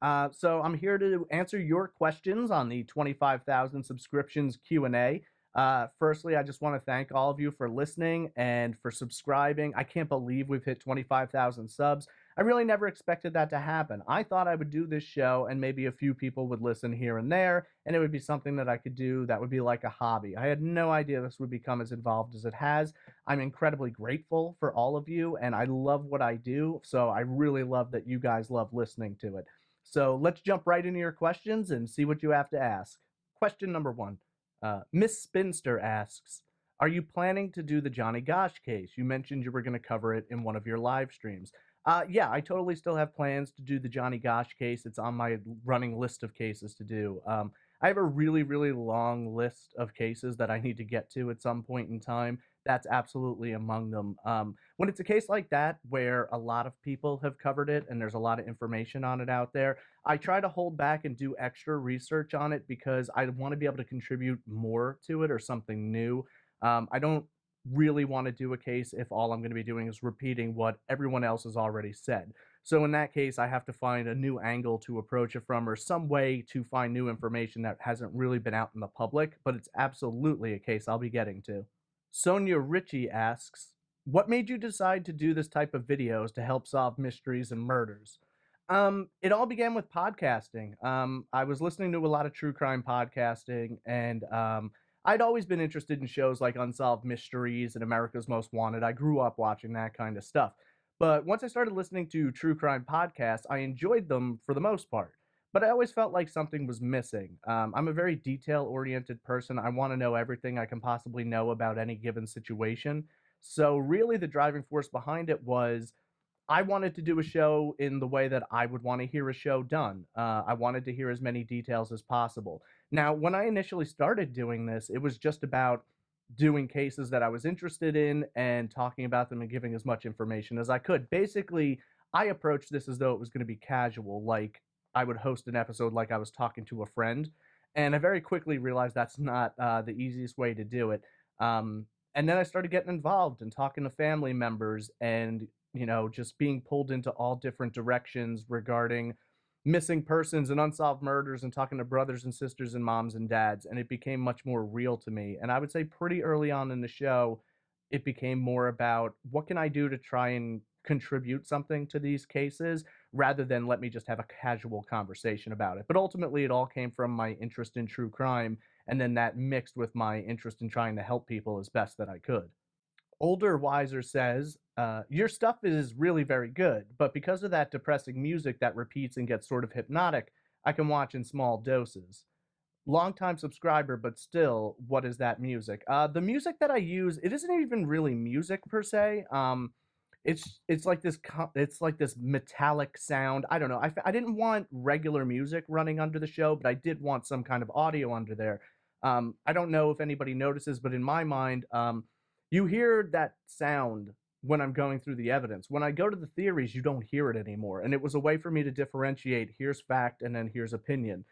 So I'm here to answer your questions on the 25,000 subscriptions Q&A. Firstly, I just want to thank all of you for listening and for subscribing. I can't believe we've hit 25,000 subs. I really never expected that to happen. I thought I would do this show and maybe a few people would listen here and there, and it would be something that I could do that would be like a hobby. I had no idea this would become as involved as it has. I'm incredibly grateful for all of you, and I love what I do, so I really love that you guys love listening to it. So let's jump right into your questions and see what you have to ask. Question number one. Miss Spinster asks, are you planning to do the Johnny Gosch case? You mentioned you were going to cover it in one of your live streams. Yeah, I totally still have plans to do the Johnny Gosch case. It's on my running list of cases to do. I have a really, really long list of cases that I need to get to at some point in time. That's absolutely among them. When it's a case like that, where a lot of people have covered it and there's a lot of information on it out there, I try to hold back and do extra research on it because I want to be able to contribute more to it or something new. I don't really want to do a case if all I'm going to be doing is repeating what everyone else has already said. So in that case, I have to find a new angle to approach it from or some way to find new information that hasn't really been out in the public, but it's absolutely a case I'll be getting to. Sonia Ritchie asks, what made you decide to do this type of videos to help solve mysteries and murders? It all began with podcasting. I was listening to a lot of true crime podcasting, and I'd always been interested in shows like Unsolved Mysteries and America's Most Wanted. I grew up watching that kind of stuff. But once I started listening to true crime podcasts, I enjoyed them for the most part. But I always felt like something was missing. I'm a very detail oriented person. I want to know everything I can possibly know about any given situation. So, really, the driving force behind it was I wanted to do a show in the way that I would want to hear a show done. I wanted to hear as many details as possible. Now, when I initially started doing this, it was just about doing cases that I was interested in and talking about them and giving as much information as I could. Basically, I approached this as though it was going to be casual, like I would host an episode like I was talking to a friend. And I very quickly realized that's not the easiest way to do it. And then I started getting involved and talking to family members and just being pulled into all different directions regarding missing persons and unsolved murders and talking to brothers and sisters and moms and dads. And it became much more real to me. And I would say pretty early on in the show, it became more about what can I do to try and contribute something to these cases rather than let me just have a casual conversation about it. But ultimately, it all came from my interest in true crime. And then that mixed with my interest in trying to help people as best that I could. Older Wiser says, your stuff is really very good, but because of that depressing music that repeats and gets sort of hypnotic, I can watch in small doses. Longtime subscriber, but still, what is that music? The music that I use, it isn't even really music per se. It's like it's like this metallic sound. I don't know. I didn't want regular music running under the show, but I did want some kind of audio under there. I don't know if anybody notices, but in my mind, you hear that sound when I'm going through the evidence. When I go to the theories, you don't hear it anymore. And it was a way for me to differentiate here's fact and then here's opinion.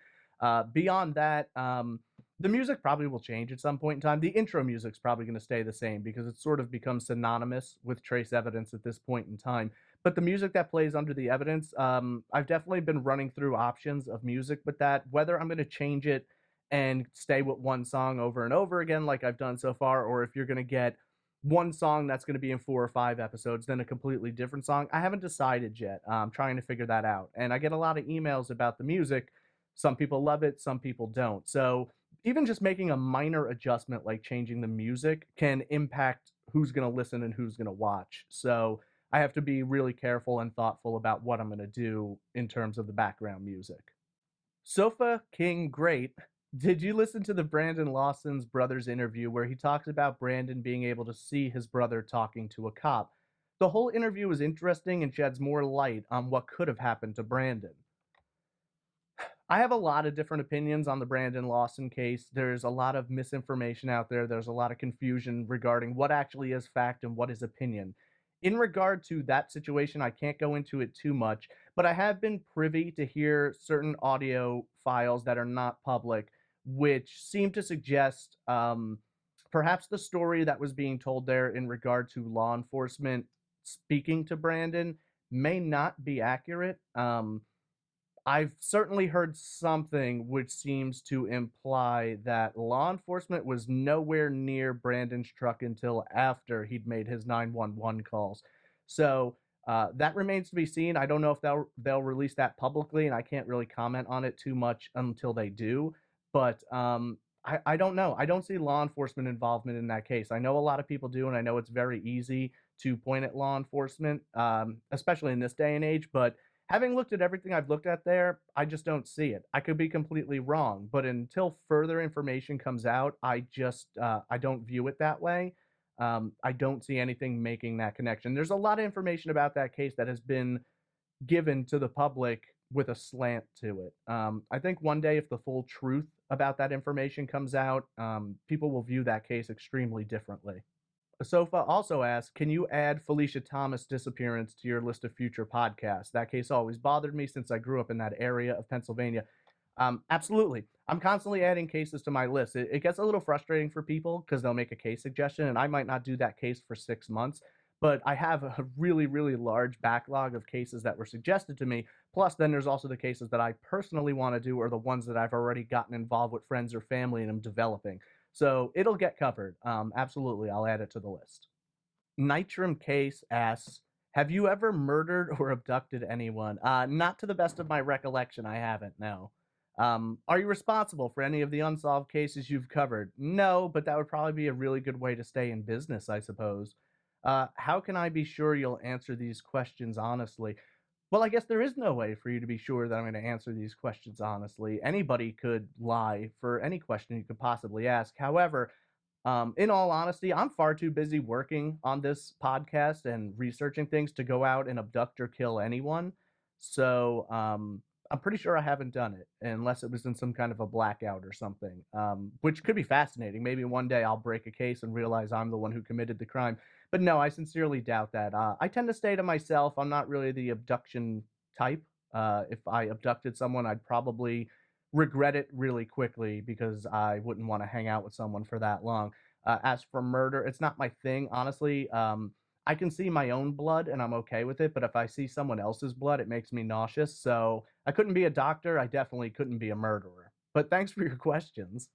Beyond that, the music probably will change at some point in time. The intro music's probably going to stay the same because it's sort of become synonymous with trace evidence at this point in time. But the music that plays under the evidence, I've definitely been running through options of music with that, whether I'm going to change it and stay with one song over and over again like I've done so far, or if you're going to get one song that's going to be in 4 or 5 episodes, then a completely different song. I haven't decided yet. I'm trying to figure that out. And I get a lot of emails about the music. Some people love it, some people don't. So even just making a minor adjustment like changing the music can impact who's going to listen and who's going to watch. So I have to be really careful and thoughtful about what I'm going to do in terms of the background music. Sofa King Great, did you listen to the Brandon Lawson's brother's interview where he talks about Brandon being able to see his brother talking to a cop? The whole interview was interesting and sheds more light on what could have happened to Brandon. I have a lot of different opinions on the Brandon Lawson case. There's a lot of misinformation out there. There's a lot of confusion regarding what actually is fact and what is opinion. In regard to that situation, I can't go into it too much, but I have been privy to hear certain audio files that are not public, which seem to suggest perhaps the story that was being told there in regard to law enforcement speaking to Brandon may not be accurate. I've certainly heard something which seems to imply that law enforcement was nowhere near Brandon's truck until after he'd made his 911 calls. So that remains to be seen. I don't know if they'll release that publicly, and I can't really comment on it too much until they do. But I don't know. I don't see law enforcement involvement in that case. I know a lot of people do, and I know it's very easy to point at law enforcement, especially in this day and age. But having looked at everything I've looked at there, I just don't see it. I could be completely wrong, but until further information comes out, I don't view it that way. I don't see anything making that connection. There's a lot of information about that case that has been given to the public with a slant to it. I think one day, if the full truth about that information comes out, people will view that case extremely differently. Sofa also asks, can you add Felicia Thomas' disappearance to your list of future podcasts? That case always bothered me since I grew up in that area of Pennsylvania. Absolutely. I'm constantly adding cases to my list. It gets a little frustrating for people because they'll make a case suggestion, and I might not do that case for 6 months. But I have a really, really large backlog of cases that were suggested to me. Plus, then there's also the cases that I personally want to do, or the ones that I've already gotten involved with friends or family and I'm developing. So it'll get covered. Absolutely, I'll add it to the list. Nitram Case asks, have you ever murdered or abducted anyone? Not to the best of my recollection, I haven't, no. Are you responsible for any of the unsolved cases you've covered? No, but that would probably be a really good way to stay in business, I suppose. How can I be sure you'll answer these questions honestly? Well, I guess there is no way for you to be sure that I'm going to answer these questions honestly. Anybody could lie for any question you could possibly ask. However, in all honesty, I'm far too busy working on this podcast and researching things to go out and abduct or kill anyone. So I'm pretty sure I haven't done it unless it was in some kind of a blackout or something, which could be fascinating. Maybe one day I'll break a case and realize I'm the one who committed the crime. But no, I sincerely doubt that. I tend to stay to myself. I'm not really the abduction type. If I abducted someone, I'd probably regret it really quickly because I wouldn't want to hang out with someone for that long. As for murder, it's not my thing, honestly. I can see my own blood and I'm okay with it, but if I see someone else's blood, it makes me nauseous. So I couldn't be a doctor. I definitely couldn't be a murderer. But thanks for your questions.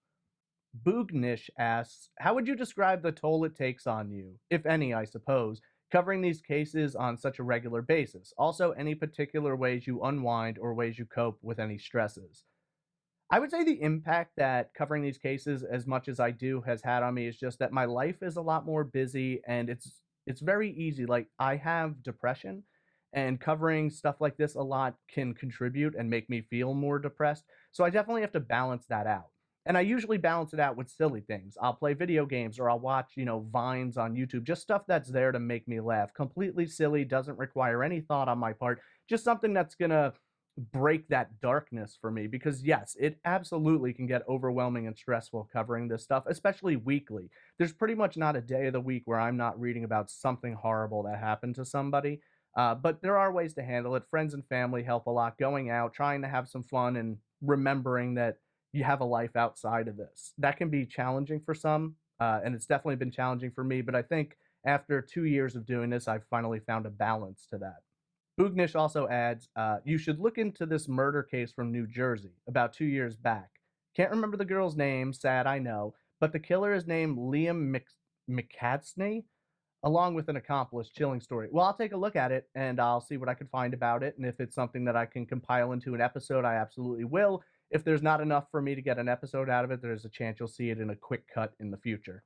Boognish asks, how would you describe the toll it takes on you, if any, I suppose, covering these cases on such a regular basis? Also, any particular ways you unwind or ways you cope with any stresses? I would say the impact that covering these cases as much as I do has had on me is just that my life is a lot more busy and it's very easy. Like I have depression and covering stuff like this a lot can contribute and make me feel more depressed. So I definitely have to balance that out. And I usually balance it out with silly things. I'll play video games or I'll watch, vines on YouTube, just stuff that's there to make me laugh. Completely silly, doesn't require any thought on my part, just something that's going to break that darkness for me because yes, it absolutely can get overwhelming and stressful covering this stuff, especially weekly. There's pretty much not a day of the week where I'm not reading about something horrible that happened to somebody. But there are ways to handle it. Friends and family help a lot. Going out, trying to have some fun, and remembering that you have a life outside of this. That can be challenging for some, and it's definitely been challenging for me. But I think after 2 years of doing this, I've finally found a balance to that. Boognish also adds, you should look into this murder case from New Jersey about 2 years back. Can't remember the girl's name, sad I know, but the killer is named Liam McCadsney, along with an accomplice. Chilling story. Well, I'll take a look at it and I'll see what I can find about it. And if it's something that I can compile into an episode, I absolutely will. If there's not enough for me to get an episode out of it, there's a chance you'll see it in a quick cut in the future.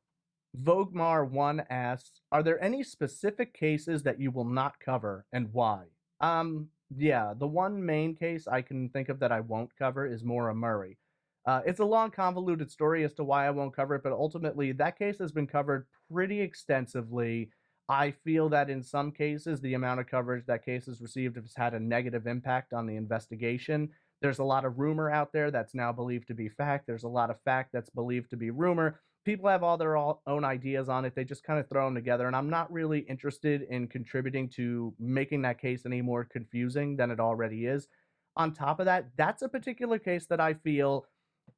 Vogmar1 asks, are there any specific cases that you will not cover and why? Yeah, the one main case I can think of that I won't cover is Maura Murray. It's a long, convoluted story as to why I won't cover it, but ultimately that case has been covered pretty extensively. I feel that in some cases, the amount of coverage that case has received has had a negative impact on the investigation. There's a lot of rumor out there that's now believed to be fact. There's a lot of fact that's believed to be rumor. People have all their own ideas on it. They just kind of throw them together. And I'm not really interested in contributing to making that case any more confusing than it already is. On top of that, that's a particular case that I feel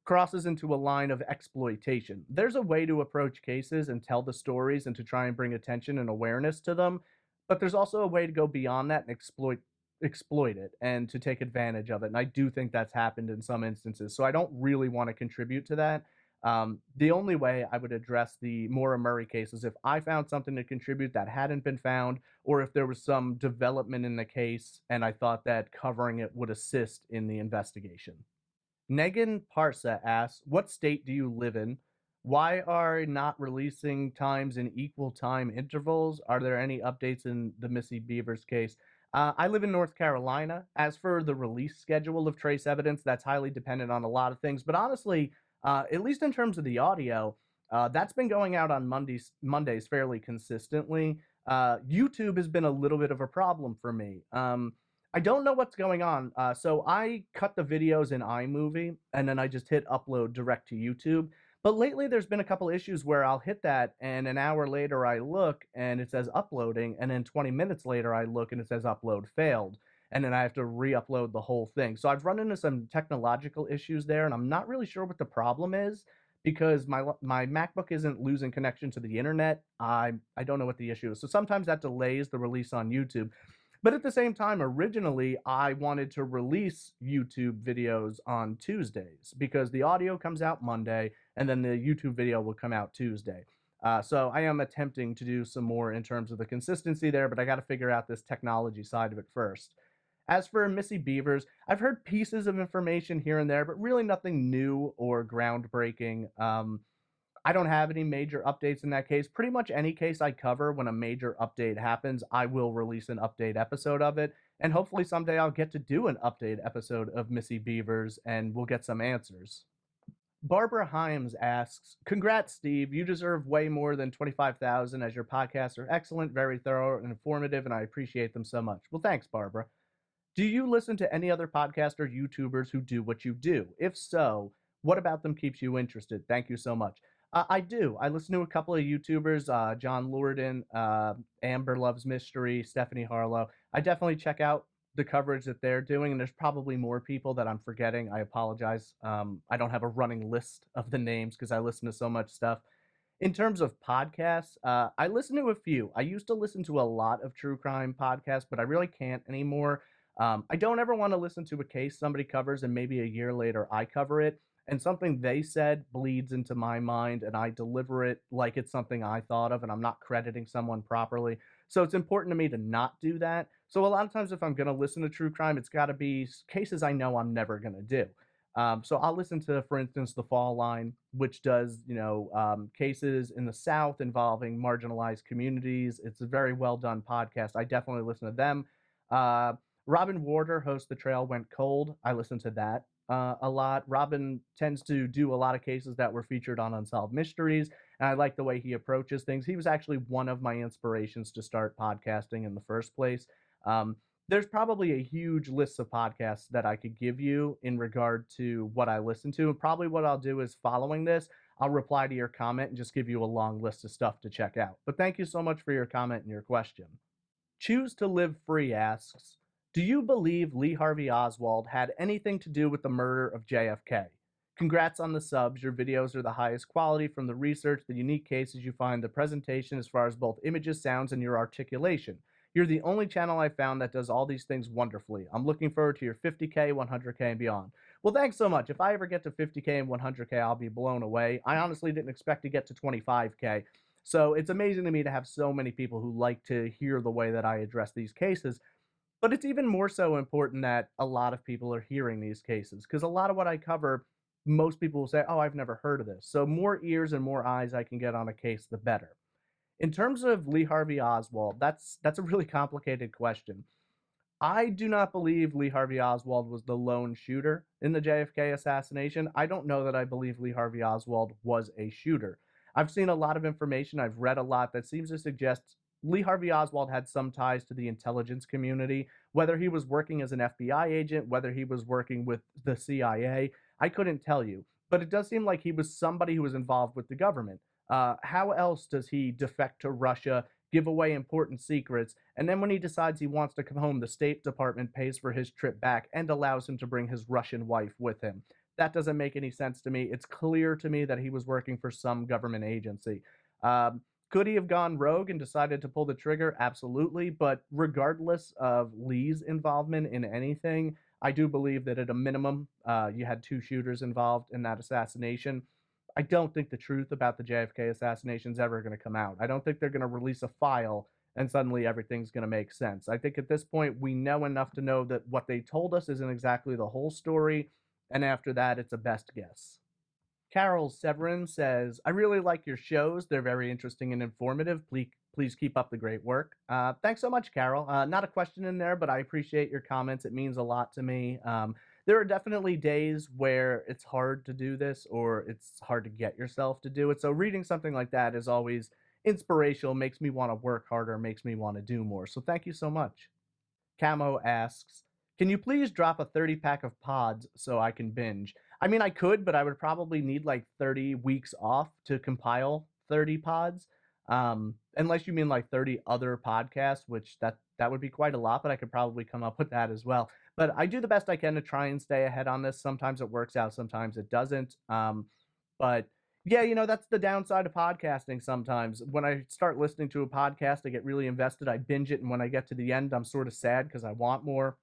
crosses into a line of exploitation. There's a way to approach cases and tell the stories and to try and bring attention and awareness to them. But there's also a way to go beyond that and exploit it and to take advantage of it. And I do think that's happened in some instances. So I don't really want to contribute to that. The only way I would address the Maura Murray case is if I found something to contribute that hadn't been found, or if there was some development in the case and I thought that covering it would assist in the investigation. Negan Parsa asks, what state do you live in? Why are not releasing times in equal time intervals? Are there any updates in the Missy Beavers case? I live in North Carolina. As for the release schedule of trace evidence, that's highly dependent on a lot of things. But honestly, at least in terms of the audio, that's been going out on Mondays fairly consistently. YouTube has been a little bit of a problem for me. I don't know what's going on. So I cut the videos in iMovie and then I just hit upload direct to YouTube. But lately there's been a couple issues where I'll hit that and an hour later I look and it says uploading, and then 20 minutes later I look and it says upload failed. And then I have to re-upload the whole thing. So I've run into some technological issues there, and I'm not really sure what the problem is because my MacBook isn't losing connection to the internet. I don't know what the issue is. So sometimes that delays the release on YouTube. But at the same time, originally, I wanted to release YouTube videos on Tuesdays because the audio comes out Monday and then the YouTube video will come out Tuesday. So I am attempting to do some more in terms of the consistency there, but I got to figure out this technology side of it first. As for Missy Beavers, I've heard pieces of information here and there, but really nothing new or groundbreaking. I don't have any major updates in that case. Pretty much any case I cover, when a major update happens, I will release an update episode of it. And hopefully someday I'll get to do an update episode of Missy Beavers and we'll get some answers. Barbara Himes asks, congrats, Steve. You deserve way more than 25,000 as your podcasts are excellent, very thorough, and informative, and I appreciate them so much. Well, thanks, Barbara. Do you listen to any other podcasts or YouTubers who do what you do? If so, what about them keeps you interested? Thank you so much. I do. I listen to a couple of YouTubers, John Lourden, Amber Loves Mystery, Stephanie Harlow. I definitely check out the coverage that they're doing, and there's probably more people that I'm forgetting. I apologize. I don't have a running list of the names because I listen to so much stuff. In terms of podcasts, I listen to a few. I used to listen to a lot of true crime podcasts, but I really can't anymore. I don't ever want to listen to a case somebody covers and maybe a year later I cover it and something they said bleeds into my mind and I deliver it like it's something I thought of and I'm not crediting someone properly. So it's important to me to not do that. So a lot of times if I'm going to listen to true crime, it's got to be cases I know I'm never going to do. So I'll listen to, for instance, The Fall Line, which does, cases in the South involving marginalized communities. It's a very well done podcast. I definitely listen to them. Robin Warder hosts The Trail Went Cold. I listen to that a lot. Robin tends to do a lot of cases that were featured on Unsolved Mysteries, and I like the way he approaches things. He was actually one of my inspirations to start podcasting in the first place. There's probably a huge list of podcasts that I could give you in regard to what I listen to, and probably what I'll do is following this, I'll reply to your comment and just give you a long list of stuff to check out. But thank you so much for your comment and your question. Choose to Live Free asks, do you believe Lee Harvey Oswald had anything to do with the murder of JFK? Congrats on the subs. Your videos are the highest quality from the research, the unique cases you find, the presentation as far as both images, sounds, and your articulation. You're the only channel I found that does all these things wonderfully. I'm looking forward to your 50K, 100K, and beyond. Well, thanks so much. If I ever get to 50K and 100K, I'll be blown away. I honestly didn't expect to get to 25K. So it's amazing to me to have so many people who like to hear the way that I address these cases. But it's even more so important that a lot of people are hearing these cases because a lot of what I cover, most people will say, oh, I've never heard of this. So more ears and more eyes I can get on a case, the better. In terms of Lee Harvey Oswald, that's a really complicated question. I do not believe Lee Harvey Oswald was the lone shooter in the JFK assassination. I don't know that I believe Lee Harvey Oswald was a shooter. I've seen a lot of information, I've read a lot that seems to suggest Lee Harvey Oswald had some ties to the intelligence community, whether he was working as an FBI agent, whether he was working with the CIA, I couldn't tell you. But it does seem like he was somebody who was involved with the government. How else does he defect to Russia, give away important secrets, and then when he decides he wants to come home, the State Department pays for his trip back and allows him to bring his Russian wife with him? That doesn't make any sense to me. It's clear to me that he was working for some government agency. Could he have gone rogue and decided to pull the trigger? Absolutely. But regardless of Lee's involvement in anything, I do believe that at a minimum, you had two shooters involved in that assassination. I don't think the truth about the JFK assassination is ever going to come out. I don't think they're going to release a file and suddenly everything's going to make sense. I think at this point, we know enough to know that what they told us isn't exactly the whole story. And after that, it's a best guess. Carol Severin says, I really like your shows. They're very interesting and informative. Please keep up the great work. Thanks so much, Carol. Not a question in there, but I appreciate your comments. It means a lot to me. There are definitely days where it's hard to do this or it's hard to get yourself to do it. So reading something like that is always inspirational, makes me want to work harder, makes me want to do more. So thank you so much. Camo asks, can you please drop a 30 pack of pods so I can binge? I mean, I could, but I would probably need like 30 weeks off to compile 30 pods. Unless you mean like 30 other podcasts, which that would be quite a lot, but I could probably come up with that as well. But I do the best I can to try and stay ahead on this. Sometimes it works out, sometimes it doesn't. But yeah, that's the downside of podcasting sometimes. When I start listening to a podcast, I get really invested, I binge it, and when I get to the end, I'm sort of sad because I want more.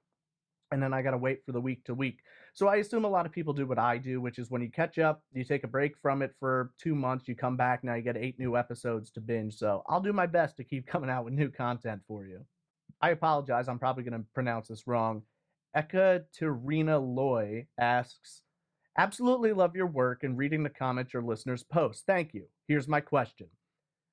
And then I got to wait for the week to week. So I assume a lot of people do what I do, which is when you catch up, you take a break from it for 2 months, you come back, now you get 8 new episodes to binge. So I'll do my best to keep coming out with new content for you. I apologize, I'm probably going to pronounce this wrong. Ekaterina Loy asks, absolutely love your work and reading the comments your listeners post. Thank you. Here's my question.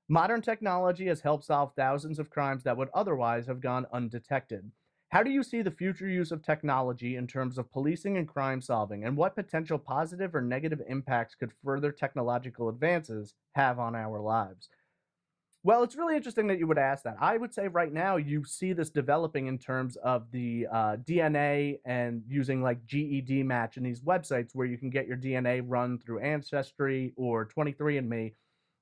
Modern technology has helped solve thousands of crimes that would otherwise have gone undetected. How do you see the future use of technology in terms of policing and crime solving, and what potential positive or negative impacts could further technological advances have on our lives? Well, it's really interesting that you would ask that. I would say right now you see this developing in terms of the DNA and using like GED match and these websites where you can get your DNA run through Ancestry or 23andMe,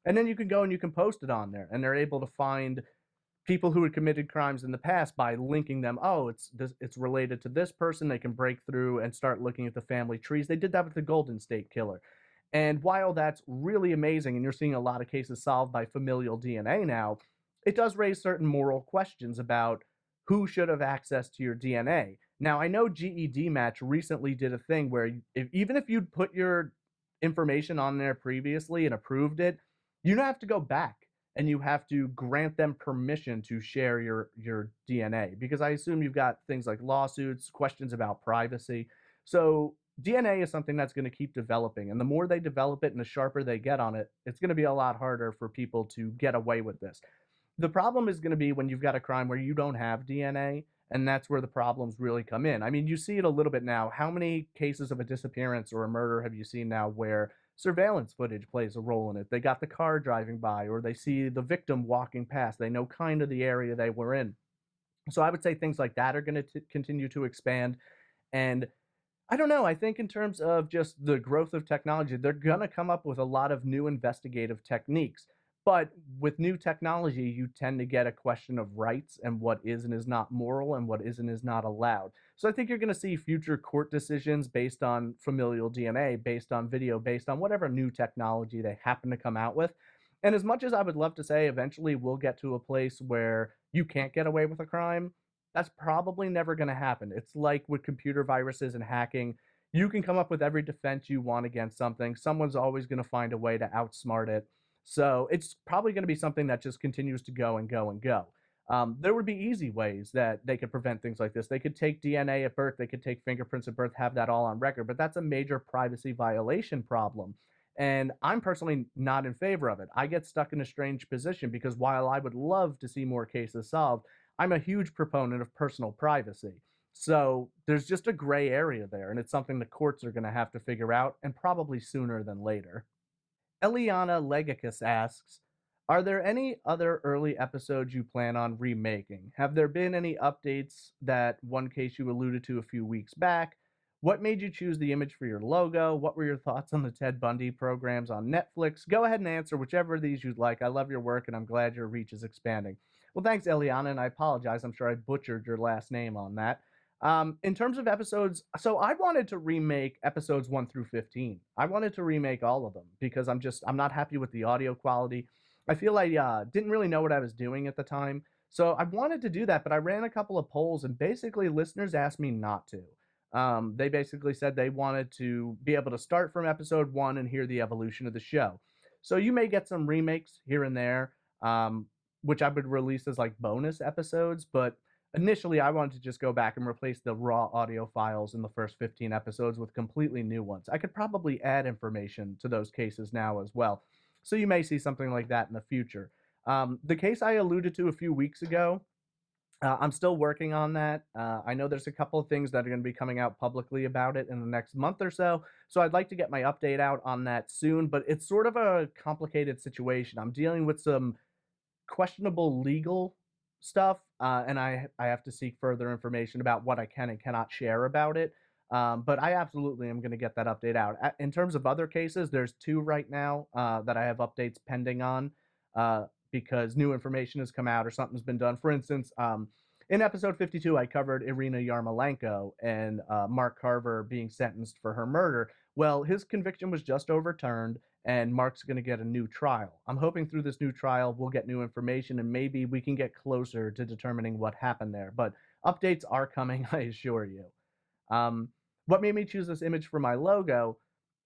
and then you can go and you can post it on there, and they're able to find people who had committed crimes in the past by linking them. Oh, it's related to this person. They can break through and start looking at the family trees. They did that with the Golden State Killer. And while that's really amazing, and you're seeing a lot of cases solved by familial DNA now, it does raise certain moral questions about who should have access to your DNA. Now, I know GED Match recently did a thing where even if you'd put your information on there previously and approved it, you don't have to go back and you have to grant them permission to share your DNA, because I assume you've got things like lawsuits, questions about privacy. So DNA is something that's going to keep developing, and the more they develop it and the sharper they get on it, it's going to be a lot harder for people to get away with this. The problem is going to be when you've got a crime where you don't have DNA, and that's where the problems really come in. I mean, you see it a little bit now. How many cases of a disappearance or a murder have you seen now where surveillance footage plays a role in it? They got the car driving by, or they see the victim walking past. They know kind of the area they were in. So I would say things like that are going to continue to expand. And I don't know. I think in terms of just the growth of technology, they're going to come up with a lot of new investigative techniques. But with new technology, you tend to get a question of rights and what is and is not moral and what is and is not allowed. So I think you're going to see future court decisions based on familial DNA, based on video, based on whatever new technology they happen to come out with. And as much as I would love to say eventually we'll get to a place where you can't get away with a crime, that's probably never going to happen. It's like with computer viruses and hacking. You can come up with every defense you want against something. Someone's always going to find a way to outsmart it. So it's probably going to be something that just continues to go and go and go. There would be easy ways that they could prevent things like this. They could take DNA at birth, they could take fingerprints at birth, have that all on record, but that's a major privacy violation problem. And I'm personally not in favor of it. I get stuck in a strange position because while I would love to see more cases solved, I'm a huge proponent of personal privacy. So there's just a gray area there, and it's something the courts are going to have to figure out, and probably sooner than later. Eliana Legicus asks, are there any other early episodes you plan on remaking? Have there been any updates? That one case you alluded to a few weeks back? What made you choose the image for your logo? What were your thoughts on the Ted Bundy programs on Netflix? Go ahead and answer whichever of these you'd like. I love your work, and I'm glad your reach is expanding. Well, thanks, Eliana, and I apologize. I'm sure I butchered your last name on that. In terms of episodes, so I wanted to remake episodes 1 through 15. I wanted to remake all of them because I'm not happy with the audio quality. I feel I didn't really know what I was doing at the time. So I wanted to do that, but I ran a couple of polls and basically listeners asked me not to. They basically said they wanted to be able to start from episode one and hear the evolution of the show. So you may get some remakes here and there, um, which I would release as like bonus episodes. But initially, I wanted to just go back and replace the raw audio files in the first 15 episodes with completely new ones. I could probably add information to those cases now as well. So you may see something like that in the future. The case I alluded to a few weeks ago, I'm still working on that. I know there's a couple of things that are going to be coming out publicly about it in the next month or so. So I'd like to get my update out on that soon, but it's sort of a complicated situation. I'm dealing with some questionable legal stuff, and I have to seek further information about what I can and cannot share about it. But I absolutely am going to get that update out. In terms of other cases, there's two right now that I have updates pending on because new information has come out or something's been done. For instance, in episode 52, I covered Irina Yarmolenko and Mark Carver being sentenced for her murder. Well, his conviction was just overturned, and Mark's going to get a new trial. I'm hoping through this new trial we'll get new information and maybe we can get closer to determining what happened there. But updates are coming, I assure you. Um, what made me choose this image for my logo?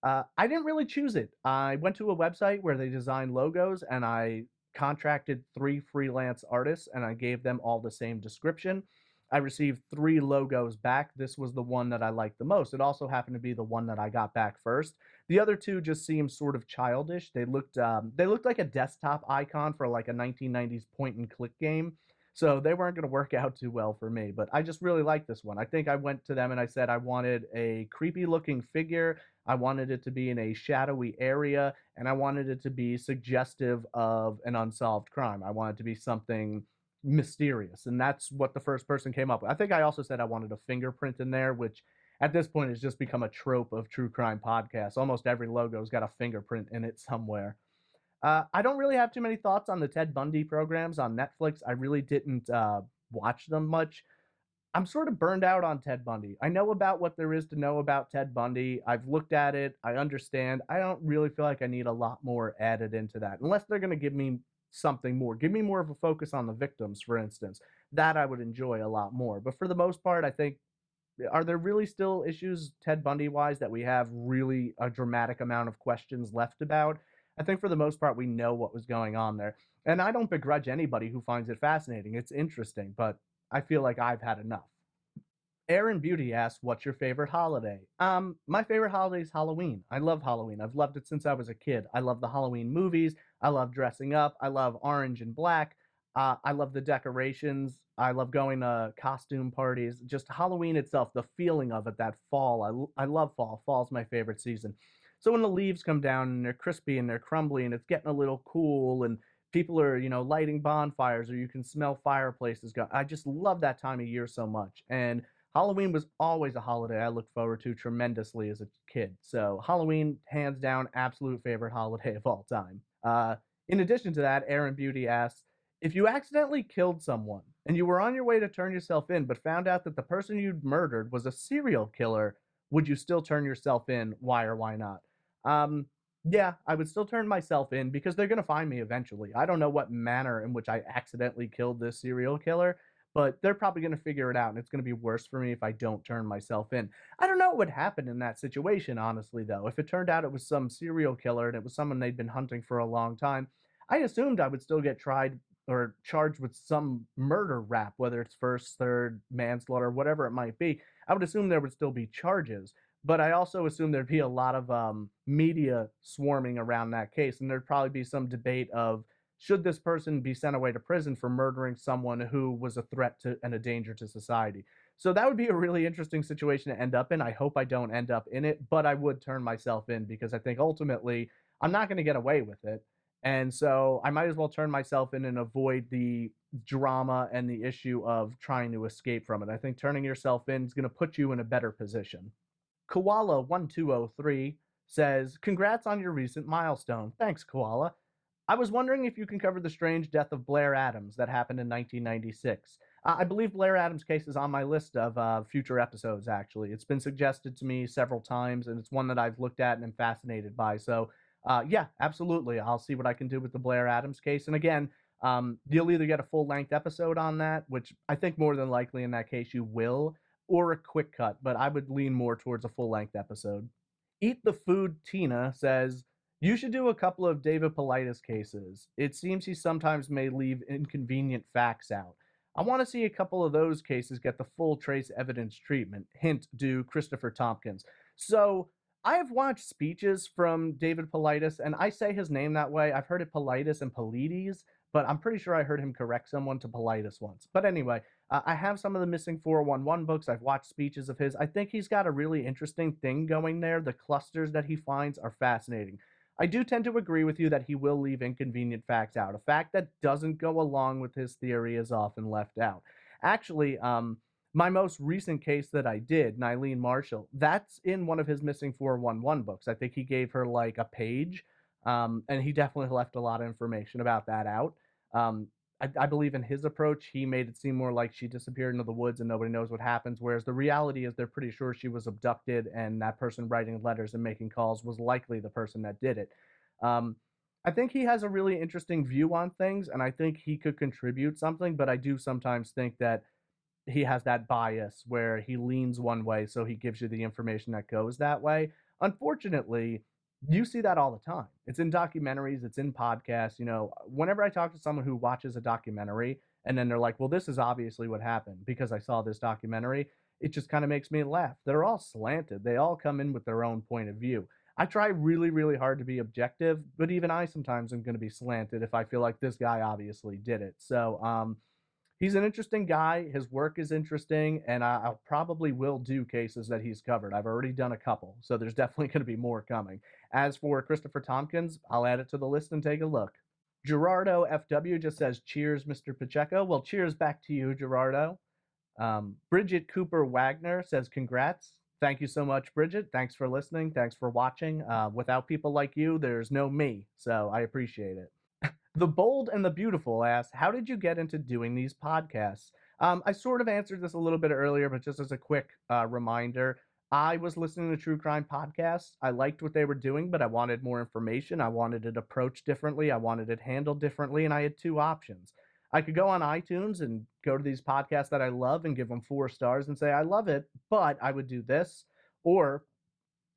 I didn't really choose it. I went to a website where they design logos and I contracted 3 freelance artists and I gave them all the same description. I received 3 logos back. This was the one that I liked the most. It also happened to be the one that I got back first. The other two just seemed sort of childish. They looked like a desktop icon for like a 1990s point and click game. So they weren't going to work out too well for me, but I just really like this one. I think I went to them and I said I wanted a creepy looking figure. I wanted it to be in a shadowy area and I wanted it to be suggestive of an unsolved crime. I wanted it to be something mysterious, and that's what the first person came up with. I think I also said I wanted a fingerprint in there, which at this point has just become a trope of true crime podcasts. Almost every logo's got a fingerprint in it somewhere. I don't really have too many thoughts on the Ted Bundy programs on Netflix. I really didn't watch them much. I'm sort of burned out on Ted Bundy. I know about what there is to know about Ted Bundy. I've looked at it. I understand. I don't really feel like I need a lot more added into that, unless they're going to give me something more. Give me more of a focus on the victims, for instance. That I would enjoy a lot more. But for the most part, I think, are there really still issues Ted Bundy wise that we have really a dramatic amount of questions left about? I think for the most part we know what was going on there. And I don't begrudge anybody who finds it fascinating. It's interesting, but I feel like I've had enough. Aaron Beauty asks, "What's your favorite holiday?" My favorite holiday is Halloween. I love Halloween. I've loved it since I was a kid. I love the Halloween movies. I love dressing up. I love orange and black. I love the decorations. I love going to costume parties. Just Halloween itself, the feeling of it, that fall. I love fall. Fall's my favorite season. So when the leaves come down and they're crispy and they're crumbly and it's getting a little cool and people are, lighting bonfires or you can smell fireplaces go. I just love that time of year so much. And Halloween was always a holiday I looked forward to tremendously as a kid. So Halloween, hands down, absolute favorite holiday of all time. In addition to that, Aaron Beauty asks, if you accidentally killed someone and you were on your way to turn yourself in, but found out that the person you'd murdered was a serial killer, would you still turn yourself in? Why or why not? Um, yeah, I would still turn myself in because they're going to find me eventually. I don't know what manner in which I accidentally killed this serial killer, but they're probably going to figure it out, and it's going to be worse for me if I don't turn myself in. I don't know what would happen in that situation, honestly, though. If it turned out it was some serial killer and it was someone they'd been hunting for a long time, I assumed I would still get tried or charged with some murder rap, whether it's first, third, manslaughter, whatever it might be. I would assume there would still be charges. But I also assume there'd be a lot of media swarming around that case, and there'd probably be some debate of should this person be sent away to prison for murdering someone who was a threat to and a danger to society. So that would be a really interesting situation to end up in. I hope I don't end up in it, but I would turn myself in because I think ultimately I'm not going to get away with it. And so I might as well turn myself in and avoid the drama and the issue of trying to escape from it. I think turning yourself in is going to put you in a better position. Koala1203 says, "Congrats on your recent milestone." Thanks, Koala. I was wondering if you can cover the strange death of Blair Adams that happened in 1996. I believe Blair Adams' case is on my list of future episodes, actually. It's been suggested to me several times, and it's one that I've looked at and am fascinated by. So Yeah, absolutely. I'll see what I can do with the Blair Adams case. And again, you'll either get a full length episode on that, which I think more than likely in that case you will, or a quick cut, but I would lean more towards a full length episode. Eat the Food Tina says, you should do a couple of David Paulides cases. It seems he sometimes may leave inconvenient facts out. I want to see a couple of those cases get the full trace evidence treatment. Hint, do Christopher Tompkins. So I have watched speeches from David Paulides, and I say his name that way. I've heard it Paulides and Paulides, but I'm pretty sure I heard him correct someone to Paulides once. But anyway, I have some of the Missing 411 books. I've watched speeches of his. I think he's got a really interesting thing going there. The clusters that he finds are fascinating. I do tend to agree with you that he will leave inconvenient facts out. A fact that doesn't go along with his theory is often left out. Actually, my most recent case that I did, Nylene Marshall, that's in one of his Missing 411 books. I think he gave her like a page, and he definitely left a lot of information about that out. I believe in his approach, he made it seem more like she disappeared into the woods and nobody knows what happens, whereas the reality is they're pretty sure she was abducted and that person writing letters and making calls was likely the person that did it. Um, I think he has a really interesting view on things, and I think he could contribute something, but I do sometimes think that he has that bias where he leans one way, so he gives you the information that goes that way. Unfortunately, you see that all the time. It's in documentaries, it's in podcasts. You know, whenever I talk to someone who watches a documentary and then they're like, well, this is obviously what happened because I saw this documentary, it just kind of makes me laugh. They're all slanted, they all come in with their own point of view. I try really, really hard to be objective, but even I sometimes am going to be slanted if I feel like this guy obviously did it. So, he's an interesting guy. His work is interesting, and I'll probably will do cases that he's covered. I've already done a couple, so there's definitely going to be more coming. As for Christopher Tompkins, I'll add it to the list and take a look. Gerardo FW just says, cheers, Mr. Pacheco. Well, cheers back to you, Gerardo. Bridget Cooper Wagner says, congrats. Thank you so much, Bridget. Thanks for listening. Thanks for watching. Without people like you, there's no me, so I appreciate it. The Bold and the Beautiful asks, how did you get into doing these podcasts? I sort of answered this a little bit earlier, but just as a quick reminder, I was listening to true crime podcasts. I liked what they were doing, but I wanted more information. I wanted it approached differently. I wanted it handled differently, and I had two options. I could go on iTunes and go to these podcasts that I love and give them 4 stars and say, I love it, but I would do this. Or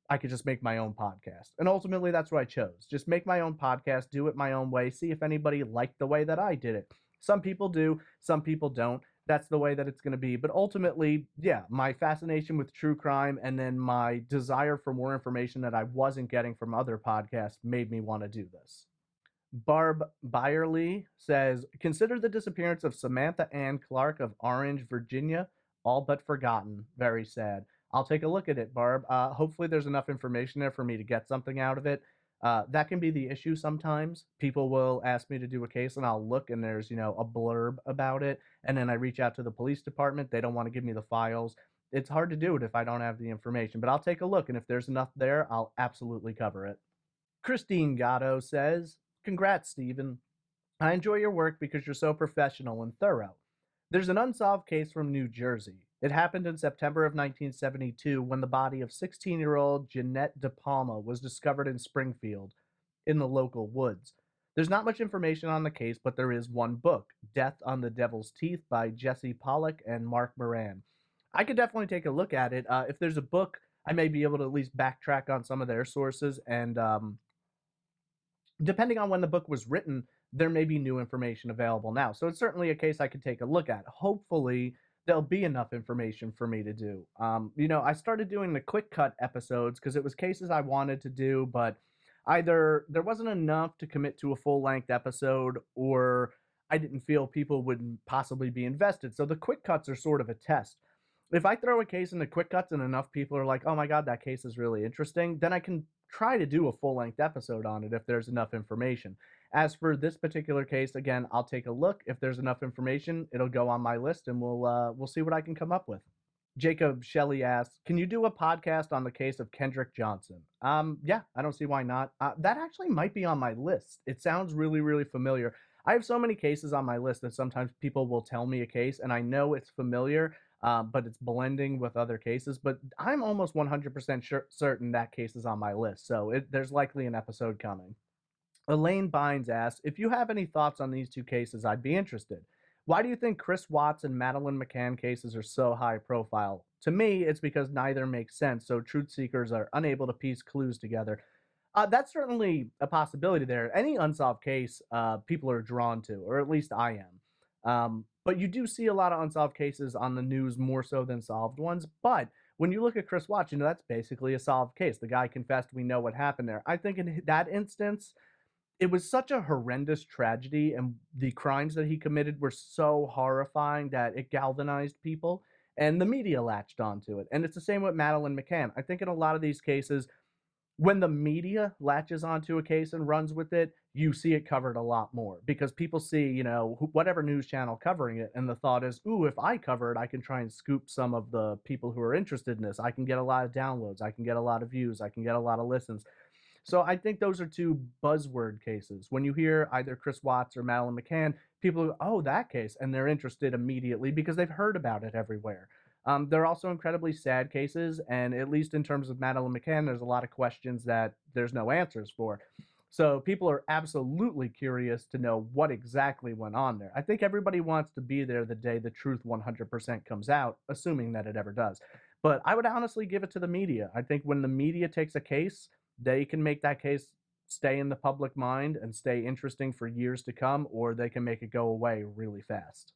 I could just make my own podcast. And ultimately, that's what I chose. Just make my own podcast, do it my own way, see if anybody liked the way that I did it. Some people do, some people don't. That's the way that it's going to be. But ultimately, yeah, my fascination with true crime and then my desire for more information that I wasn't getting from other podcasts made me want to do this. Barb Byerly says, consider the disappearance of Samantha Ann Clark of Orange, Virginia, all but forgotten. Very sad. I'll take a look at it, Barb. Hopefully there's enough information there for me to get something out of it. That can be the issue sometimes. People will ask me to do a case and I'll look and there's, a blurb about it. And then I reach out to the police department. They don't want to give me the files. It's hard to do it if I don't have the information, but I'll take a look. And if there's enough there, I'll absolutely cover it. Christine Gatto says, congrats, Stephen. I enjoy your work because you're so professional and thorough. There's an unsolved case from New Jersey. It happened in September of 1972 when the body of 16-year-old Jeanette De Palma was discovered in Springfield in the local woods. There's not much information on the case, but there is one book, Death on the Devil's Teeth by Jesse Pollock and Mark Moran. I could definitely take a look at it. If there's a book, I may be able to at least backtrack on some of their sources, and depending on when the book was written, there may be new information available now. So it's certainly a case I could take a look at. Hopefully, there'll be enough information for me to do. I started doing the quick cut episodes because it was cases I wanted to do, but either there wasn't enough to commit to a full length episode or I didn't feel people would possibly be invested. So the quick cuts are sort of a test. If I throw a case in the quick cuts and enough people are like, oh my God, that case is really interesting, then I can try to do a full length episode on it if there's enough information. As for this particular case, again, I'll take a look. If there's enough information, it'll go on my list and we'll see what I can come up with. Jacob Shelley asks, can you do a podcast on the case of Kendrick Johnson? Yeah, I don't see why not. That actually might be on my list. It sounds really, really familiar. I have so many cases on my list that sometimes people will tell me a case and I know it's familiar. but it's blending with other cases. But I'm almost 100% certain that case is on my list, so there's likely an episode coming. Elaine Bynes asks, if you have any thoughts on these two cases, I'd be interested. Why do you think Chris Watts and Madeleine McCann cases are so high profile? To me, it's because neither makes sense, so truth seekers are unable to piece clues together. That's certainly a possibility there. Any unsolved case, people are drawn to, or at least I am. But you do see a lot of unsolved cases on the news more so than solved ones. But when you look at Chris Watts, that's basically a solved case. The guy confessed. We know what happened there. I think in that instance, it was such a horrendous tragedy, and the crimes that he committed were so horrifying that it galvanized people, and the media latched onto it. And it's the same with Madeleine McCann. I think in a lot of these cases, when the media latches onto a case and runs with it, you see it covered a lot more because people see, whatever news channel covering it, and the thought is, ooh, if I cover it, I can try and scoop some of the people who are interested in this. I can get a lot of downloads, I can get a lot of views, I can get a lot of listens. So I think those are two buzzword cases. When you hear either Chris Watts or Madeleine McCann, people go, oh, that case, and they're interested immediately because they've heard about it everywhere. There are also incredibly sad cases, and at least in terms of Madeleine McCann, there's a lot of questions that there's no answers for. So people are absolutely curious to know what exactly went on there. I think everybody wants to be there the day the truth 100% comes out, assuming that it ever does. But I would honestly give it to the media. I think when the media takes a case, they can make that case stay in the public mind and stay interesting for years to come, or they can make it go away really fast.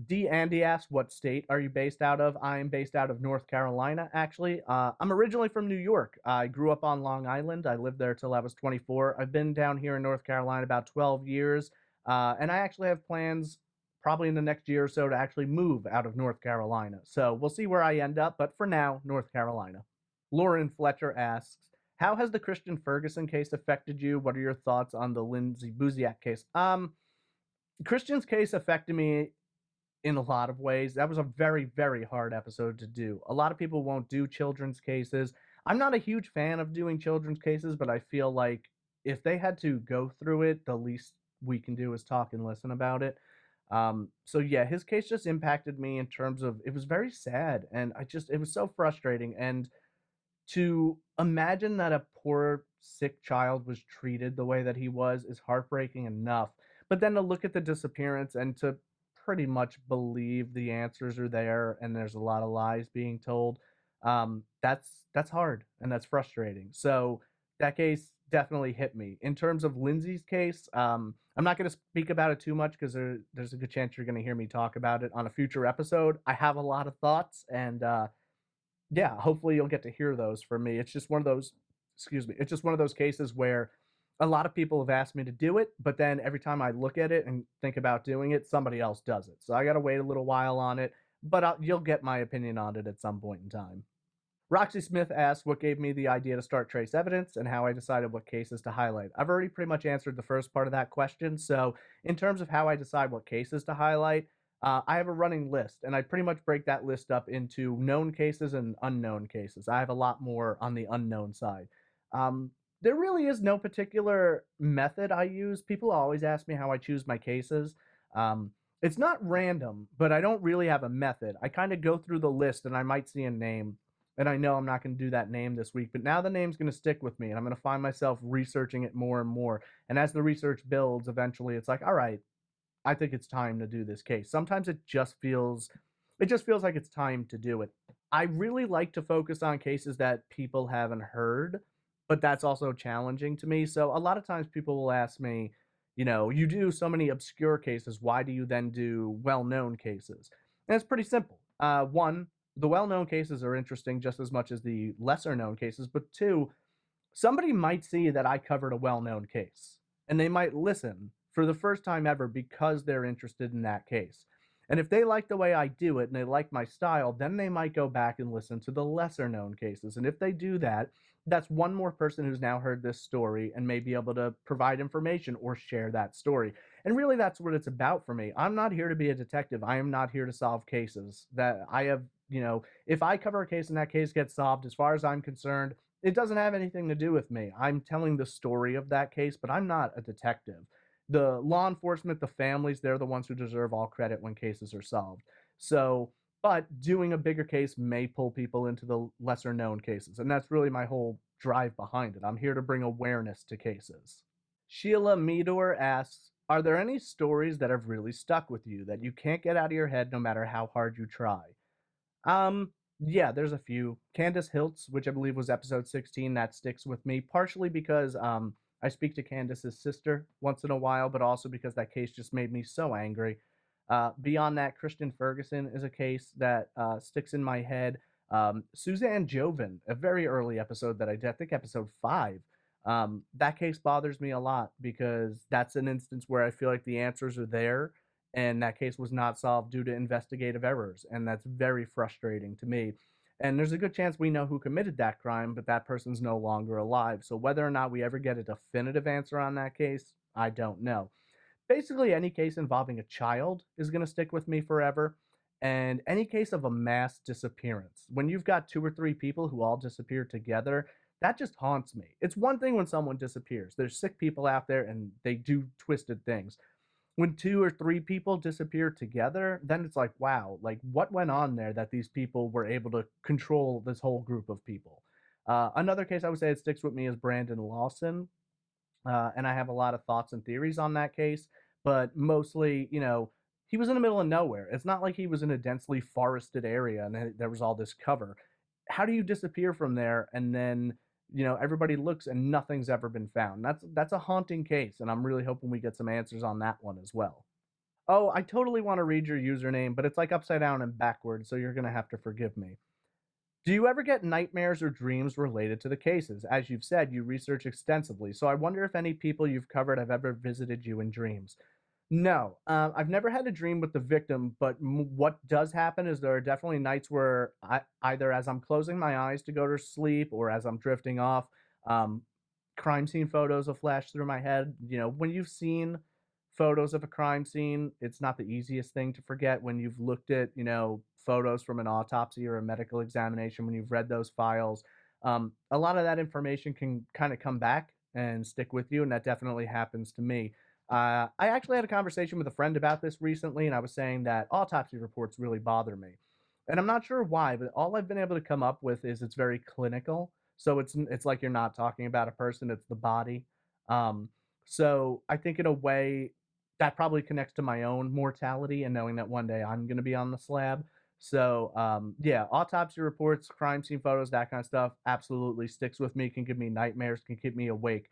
D. Andy asks, what state are you based out of? I am based out of North Carolina, actually. I'm originally from New York. I grew up on Long Island. I lived there till I was 24. I've been down here in North Carolina about 12 years, and I actually have plans probably in the next year or so to actually move out of North Carolina. So we'll see where I end up, but for now, North Carolina. Lauren Fletcher asks, how has the Christian Ferguson case affected you? What are your thoughts on the Lindsay Buziak case? Christian's case affected me in a lot of ways. That was a very, very hard episode to do. A lot of people won't do children's cases. I'm not a huge fan of doing children's cases, but I feel like if they had to go through it, the least we can do is talk and listen about it. So yeah, his case just impacted me in terms of it was very sad, and it was so frustrating. And to imagine that a poor sick child was treated the way that he was is heartbreaking enough. But then to look at the disappearance and to pretty much believe the answers are there and there's a lot of lies being told, that's hard and that's frustrating. So that case definitely hit me. In terms of Lindsay's case, I'm not going to speak about it too much because there's a good chance you're going to hear me talk about it on a future episode. I have a lot of thoughts, and yeah, hopefully you'll get to hear those from me. It's just one of those, excuse me, it's just one of those cases where a lot of people have asked me to do it, but then every time I look at it and think about doing it, somebody else does it. So I got to wait a little while on it, but you'll get my opinion on it at some point in time. Roxy Smith asked what gave me the idea to start Trace Evidence and how I decided what cases to highlight. I've already pretty much answered the first part of that question. So, in terms of how I decide what cases to highlight, I have a running list, and I pretty much break that list up into known cases and unknown cases. I have a lot more on the unknown side. There really is no particular method I use. People always ask me how I choose my cases. It's not random, but I don't really have a method. I kind of go through the list and I might see a name, and I know I'm not going to do that name this week, but now the name's going to stick with me, and I'm going to find myself researching it more and more. And as the research builds, eventually it's like, all right, I think it's time to do this case. Sometimes it just feels like it's time to do it. I really like to focus on cases that people haven't heard, but that's also challenging to me. So a lot of times people will ask me, you do so many obscure cases, why do you then do well-known cases? And it's pretty simple. One, the well-known cases are interesting just as much as the lesser-known cases, but two, somebody might see that I covered a well-known case, and they might listen for the first time ever because they're interested in that case. And if they like the way I do it and they like my style, then they might go back and listen to the lesser known cases. And if they do that, that's one more person who's now heard this story and may be able to provide information or share that story. And really, that's what it's about for me. I'm not here to be a detective. I am not here to solve cases. That I have, if I cover a case and that case gets solved, as far as I'm concerned, it doesn't have anything to do with me. I'm telling the story of that case, but I'm not a detective. The law enforcement, the families, they're the ones who deserve all credit when cases are solved. So but doing a bigger case may pull people into the lesser known cases. And that's really my whole drive behind it. I'm here to bring awareness to cases. Sheila Meador asks, are there any stories that have really stuck with you that you can't get out of your head no matter how hard you try? Yeah, there's a few. Candace Hiltz, which I believe was episode 16, that sticks with me, partially because I speak to Candace's sister once in a while, but also because that case just made me so angry. Beyond that, Christian Ferguson is a case that sticks in my head. Suzanne Joven, a very early episode that I did, I think episode 5. That case bothers me a lot because that's an instance where I feel like the answers are there and that case was not solved due to investigative errors, and that's very frustrating to me. And there's a good chance we know who committed that crime, but that person's no longer alive. So whether or not we ever get a definitive answer on that case, I don't know. Basically, any case involving a child is going to stick with me forever. And any case of a mass disappearance, when you've got 2 or 3 people who all disappear together, that just haunts me. It's one thing when someone disappears. There's sick people out there and they do twisted things. When 2 or 3 people disappear together, then it's like, wow, like what went on there that these people were able to control this whole group of people? Another case I would say it sticks with me is Brandon Lawson, and I have a lot of thoughts and theories on that case, but mostly, he was in the middle of nowhere. It's not like he was in a densely forested area and there was all this cover. How do you disappear from there and then everybody looks and nothing's ever been found? That's a haunting case, and I'm really hoping we get some answers on that one as well. Oh, I totally want to read your username, but it's like upside down and backwards, so you're gonna have to forgive me. Do you ever get nightmares or dreams related to the cases? As you've said, you research extensively, so I wonder if any people you've covered have ever visited you in dreams. No, I've never had a dream with the victim, but what does happen is there are definitely nights where either as I'm closing my eyes to go to sleep or as I'm drifting off, um, crime scene photos will flash through my head. When you've seen photos of a crime scene, it's not the easiest thing to forget. When you've looked at, photos from an autopsy or a medical examination, when you've read those files, a lot of that information can kind of come back and stick with you, and that definitely happens to me. I actually had a conversation with a friend about this recently, and I was saying that autopsy reports really bother me. And I'm not sure why, but all I've been able to come up with is it's very clinical. So it's like you're not talking about a person, it's the body. Um, so I think in a way that probably connects to my own mortality and knowing that one day I'm going to be on the slab. So yeah, autopsy reports, crime scene photos, that kind of stuff absolutely sticks with me, can give me nightmares, can keep me awake.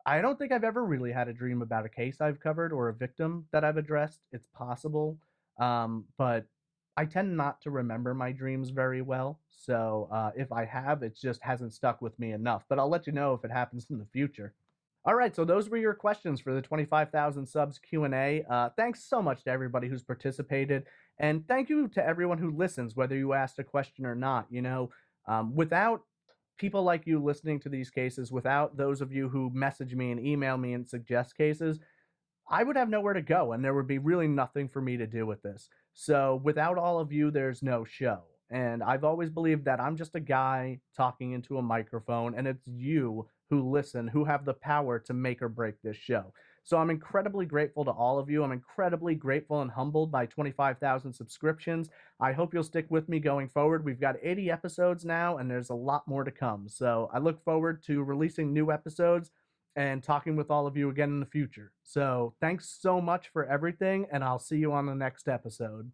I don't think I've ever really had a dream about a case I've covered or a victim that I've addressed. It's possible, but I tend not to remember my dreams very well. So if I have, it just hasn't stuck with me enough. But I'll let you know if it happens in the future. All right, so those were your questions for the 25,000 subs Q&A. Thanks so much to everybody who's participated, and thank you to everyone who listens, whether you asked a question or not. Without people like you listening to these cases, without those of you who message me and email me and suggest cases, I would have nowhere to go and there would be really nothing for me to do with this. So without all of you, there's no show. And I've always believed that I'm just a guy talking into a microphone, and it's you who listen who have the power to make or break this show. So I'm incredibly grateful to all of you. I'm incredibly grateful and humbled by 25,000 subscriptions. I hope you'll stick with me going forward. We've got 80 episodes now, and there's a lot more to come. So I look forward to releasing new episodes and talking with all of you again in the future. So thanks so much for everything, and I'll see you on the next episode.